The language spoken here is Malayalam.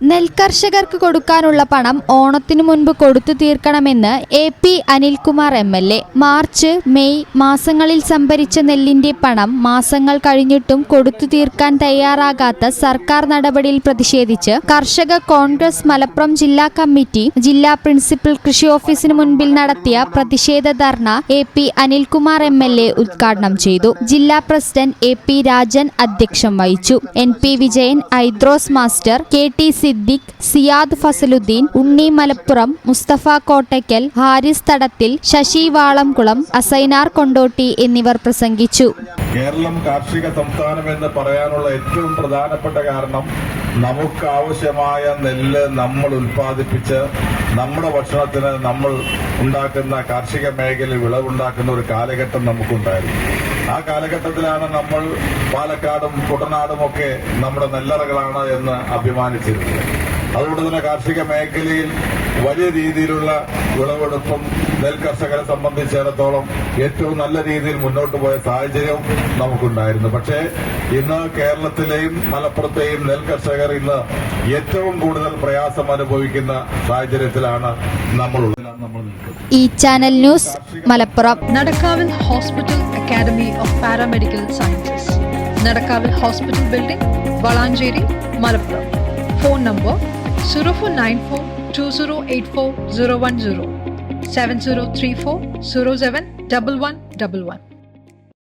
നെൽകർഷകർക്ക് കൊടുക്കാനുള്ള പണം ഓണത്തിനു മുൻപ് കൊടുത്തു തീർക്കണമെന്ന് AP Anilkumar MLA. March, May മാസങ്ങളിൽ സംഭരിച്ച നെല്ലിന്റെ പണം മാസങ്ങൾ കഴിഞ്ഞിട്ടും കൊടുത്തു തീർക്കാൻ തയ്യാറാകാത്ത സർക്കാർ നടപടിയിൽ പ്രതിഷേധിച്ച് കർഷക കോൺഗ്രസ് മലപ്പുറം ജില്ലാ കമ്മിറ്റി ജില്ലാ പ്രിൻസിപ്പൽ കൃഷി ഓഫീസിന് മുൻപിൽ നടത്തിയ പ്രതിഷേധ ധർണ AP അനിൽകുമാർ MLA ഉദ്ഘാടനം ചെയ്തു. ജില്ലാ പ്രസിഡന്റ് AP രാജൻ അധ്യക്ഷം വഹിച്ചു. NP Vijayan, Aidros master, KT Siddique, Siyad Fasaluddin, Unni Malappuram, Musthafa Kottakkal, Haris Thadathil, Sasi Valamkulam, Asainar Kondotty എന്നിവർ പ്രസംഗിച്ചു. കേരളം കാർഷിക സംസ്ഥാനം എന്ന് പറയാനുള്ള ഏറ്റവും പ്രധാനപ്പെട്ട കാരണം നമുക്ക് ആവശ്യമായ നെല്ല് നമ്മൾ ഉൽപ്പാദിപ്പിച്ച് നമ്മുടെ ഭക്ഷണത്തിന് നമ്മൾ ഉണ്ടാക്കുന്ന കാർഷിക മേഖലയിൽ വിളവുണ്ടാക്കുന്ന ഒരു കാലഘട്ടം നമുക്കുണ്ടായിരുന്നു. ആ കാലഘട്ടത്തിലാണ് നമ്മൾ പാലക്കാടും കുട്ടനാടും ഒക്കെ നമ്മുടെ നെല്ലറകളാണ് എന്ന് അഭിമാനിച്ചിരുന്നത്. അതുകൊണ്ട് തന്നെ കാർഷിക മേഖലയിൽ വലിയ രീതിയിലുള്ള വിളവെടുപ്പും നെൽകർഷകരെ സംബന്ധിച്ചിടത്തോളം ഏറ്റവും നല്ല രീതിയിൽ മുന്നോട്ട് പോയ സാഹചര്യവും നമുക്കുണ്ടായിരുന്നു. പക്ഷേ ഇന്ന് കേരളത്തിലെയും മലപ്പുറത്തെയും നെൽകർഷകർ ഇന്ന് ഏറ്റവും കൂടുതൽ പ്രയാസം അനുഭവിക്കുന്ന സാഹചര്യത്തിലാണ് നമ്മൾ നിൽക്കുന്നത്. ഈ channel news Malappuram. Nadakkavil hospital academy of paramedical sciences, Nadakkavil hospital building, Valanchery, Malappuram. Phone number 04942084 010 7034 071111.